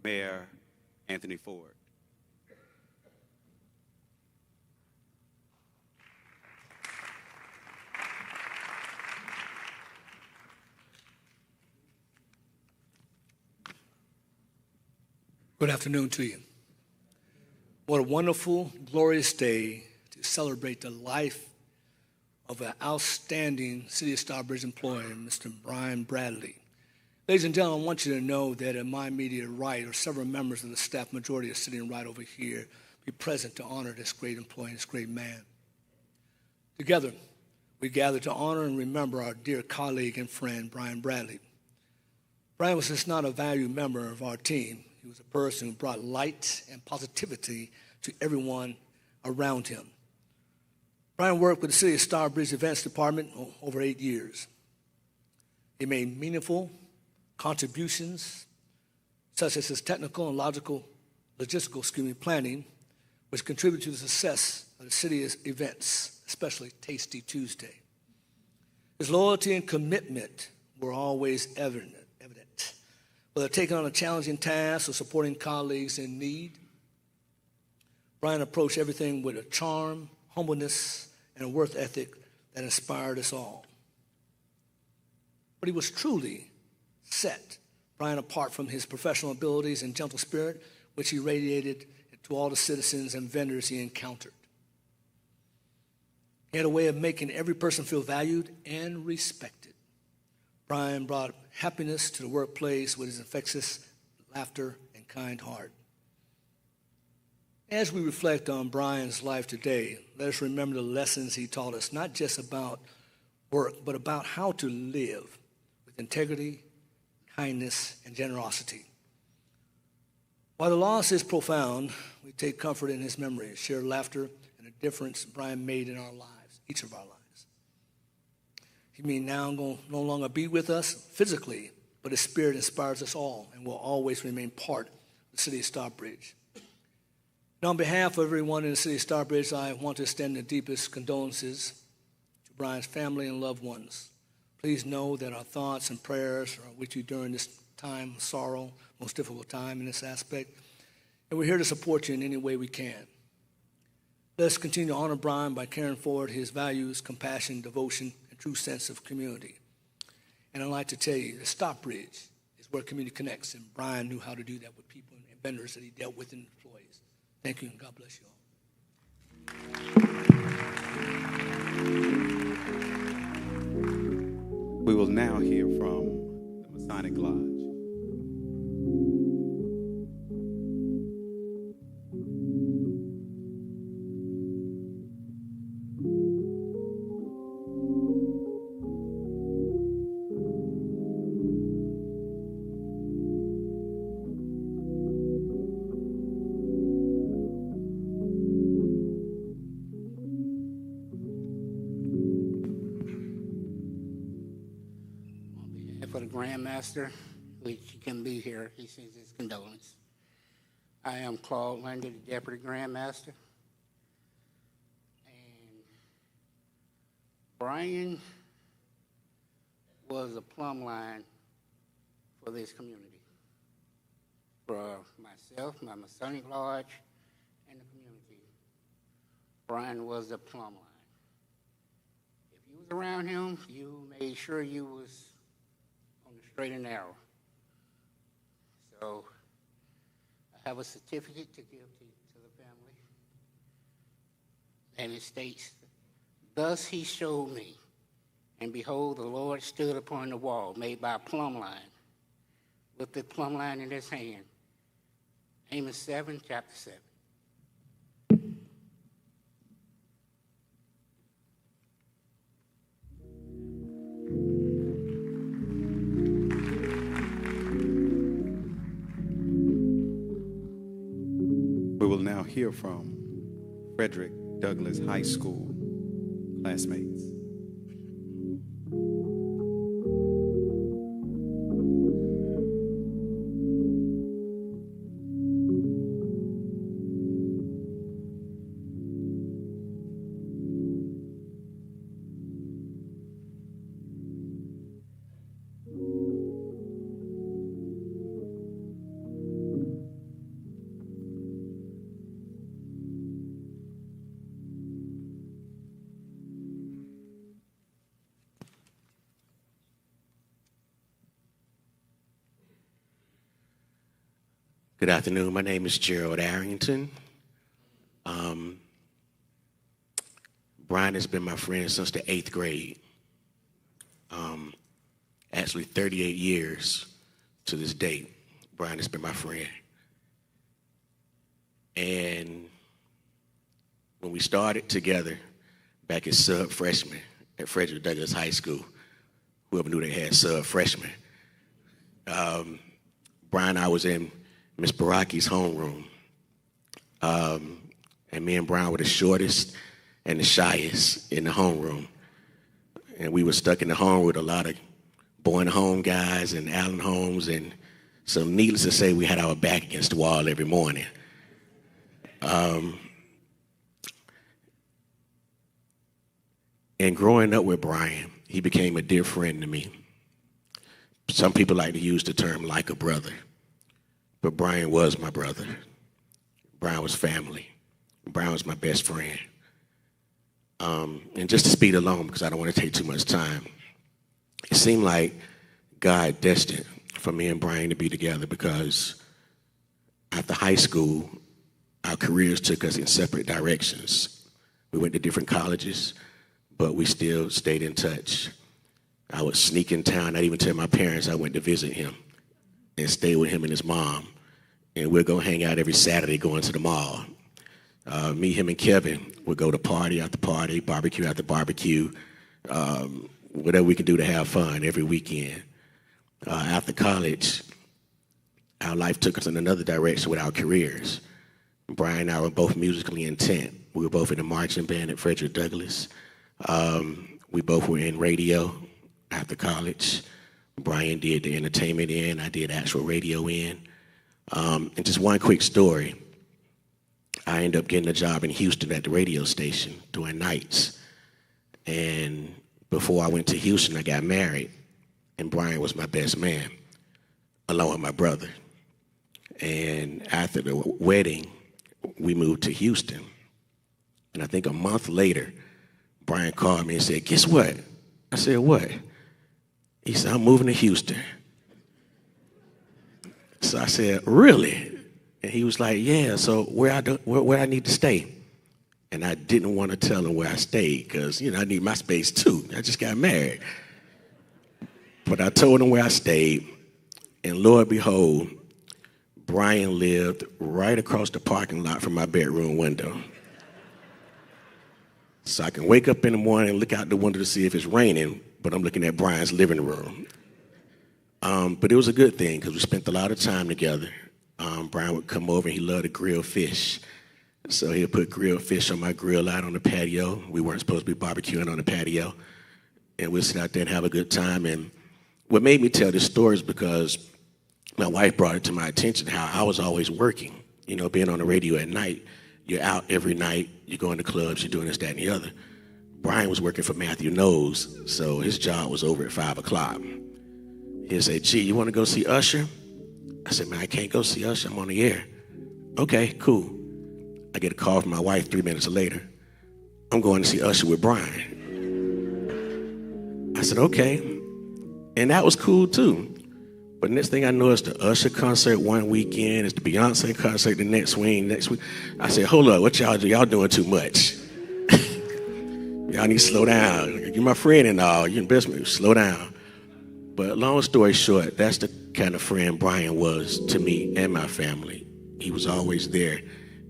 Mayor Anthony Ford. Good afternoon to you. What a wonderful, glorious day to celebrate the life of an outstanding City of Starbridge employee, Mr. Brian Bradley. Ladies and gentlemen, I want you to know that at my immediate right are several members of the staff majority are sitting right over here, be present to honor this great employee, this great man. Together, we gather to honor and remember our dear colleague and friend, Brian Bradley. Brian was just not a valued member of our team. He was a person who brought light and positivity to everyone around him. Brian worked with the City of Starbridge Events Department over 8 years. He made meaningful contributions, such as his technical and logistical planning, which contributed to the success of the city's events, especially Tasty Tuesday. His loyalty and commitment were always evident. Whether taking on a challenging task or supporting colleagues in need, Brian approached everything with a charm, humbleness, and a work ethic that inspired us all. But he was truly set Brian apart from his professional abilities and gentle spirit, which he radiated to all the citizens and vendors he encountered. He had a way of making every person feel valued and respected. Brian brought happiness to the workplace with his infectious laughter and kind heart. As we reflect on Brian's life today, let us remember the lessons he taught us, not just about work, but about how to live with integrity, kindness, and generosity. While the loss is profound, we take comfort in his memory, share laughter, and the difference Brian made in our lives, each of our lives. He may now no longer be with us physically, but his spirit inspires us all and will always remain part of the City of Starbridge. And on behalf of everyone in the City of Starbridge, I want to extend the deepest condolences to Brian's family and loved ones. Please know that our thoughts and prayers are with you during this time of sorrow, most difficult time in this aspect, and we're here to support you in any way we can. Let's continue to honor Brian by carrying forward his values, compassion, devotion, true sense of community. And I'd like to tell you that Starbridge is where community connects, and Brian knew how to do that with people and vendors that he dealt with and employees. Thank you, and God bless you all. We will now hear from the Masonic Lodge. For the Grand Master, which can be here, he sends his condolence. I am Claude Lander, the Deputy Grand Master. And Brian was a plumb line for this community, for myself, my Masonic Lodge, and the community. Brian was the plumb line. If you was around him, you made sure you was straight and narrow. So I have a certificate to give to the family. And it states, "Thus he showed me, and behold, the Lord stood upon the wall made by a plumb line, with the plumb line in his hand." Amos 7, chapter 7. We will now hear from Frederick Douglass High School classmates. Good afternoon. My name is Gerald Arrington. Brian has been my friend since the 8th grade. Actually, 38 years to this date, Brian has been my friend. And when we started together back as sub-freshmen at Frederick Douglass High School, whoever knew they had sub-freshmen, Brian and I was in Miss Baraki's homeroom. And me and Brian were the shortest and the shyest in the homeroom. And we were stuck in the home with a lot of Boyne Home guys and Allen Holmes. And so needless to say, we had our back against the wall every morning. And growing up with Brian, he became a dear friend to me. Some people like to use the term like a brother, but Brian was my brother. Brian was family. Brian was my best friend. And just to speed along, because I don't want to take too much time, it seemed like God destined for me and Brian to be together, because after high school, our careers took us in separate directions. We went to different colleges, but we still stayed in touch. I would sneak in town, not even tell my parents I went to visit him, and stay with him and his mom. And we'd go hang out every Saturday going to the mall. Me, him, and Kevin would go to party after party, barbecue after barbecue, whatever we could do to have fun every weekend. After college, our life took us in another direction with our careers. Brian and I were both musically intent. We were both in the marching band at Frederick Douglass. We both were in radio after college. Brian did the entertainment end, I did actual radio end. And just one quick story. I ended up getting a job in Houston at the radio station doing nights. And before I went to Houston, I got married, and Brian was my best man, along with my brother. And after the wedding, we moved to Houston. And I think a month later, Brian called me and said, "Guess what?" I said, "What?" He said, "I'm moving to Houston." So I said, "Really?" And he was like, "Yeah, so where I need to stay?" And I didn't want to tell him where I stayed, because, I need my space too. I just got married. But I told him where I stayed, and lo and behold, Brian lived right across the parking lot from my bedroom window. So I can wake up in the morning and look out the window to see if it's raining, but I'm looking at Brian's living room. But it was a good thing, because we spent a lot of time together. Brian would come over, and he loved to grill fish. So he'd put grilled fish on my grill out on the patio. We weren't supposed to be barbecuing on the patio. And we'd sit out there and have a good time. And what made me tell this story is because my wife brought it to my attention how I was always working. Being on the radio at night, you're out every night, you're going to clubs, you're doing this, that, and the other. Brian was working for Matthew Knowles, so his job was over at 5 o'clock. He'd say, "Gee, you want to go see Usher?" I said, "Man, I can't go see Usher, I'm on the air." "Okay, cool." I get a call from my wife 3 minutes later. "I'm going to see Usher with Brian." I said, "Okay." And that was cool too. But next thing I know, it's the Usher concert one weekend, it's the Beyonce concert the next week. I said, "Hold up, what y'all do? Y'all doing too much. Y'all need to slow down. You're my friend and all, you're in best move, slow down." But long story short, that's the kind of friend Brian was to me and my family. He was always there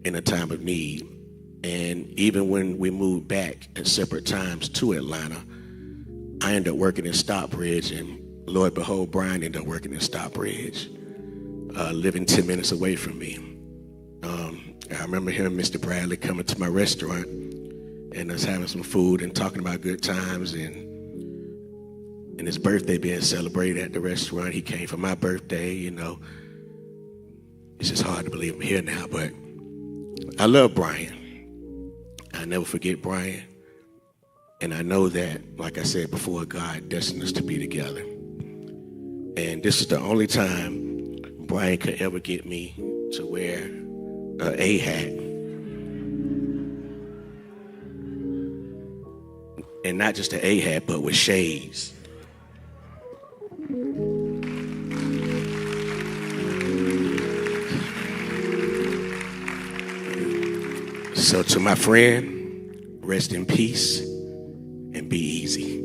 in a time of need. And even when we moved back at separate times to Atlanta, I ended up working in Stockbridge, and lo and behold, Brian ended up working in Stockbridge, living 10 minutes away from me. I remember him and Mr. Bradley coming to my restaurant and us having some food and talking about good times, and his birthday being celebrated at the restaurant. He came for my birthday, It's just hard to believe I'm here now, but I love Brian. I never forget Brian. And I know that, like I said before, God destined us to be together. And this is the only time Brian could ever get me to wear an A hat. And not just an A hat, but with shades. So to my friend, rest in peace and be easy.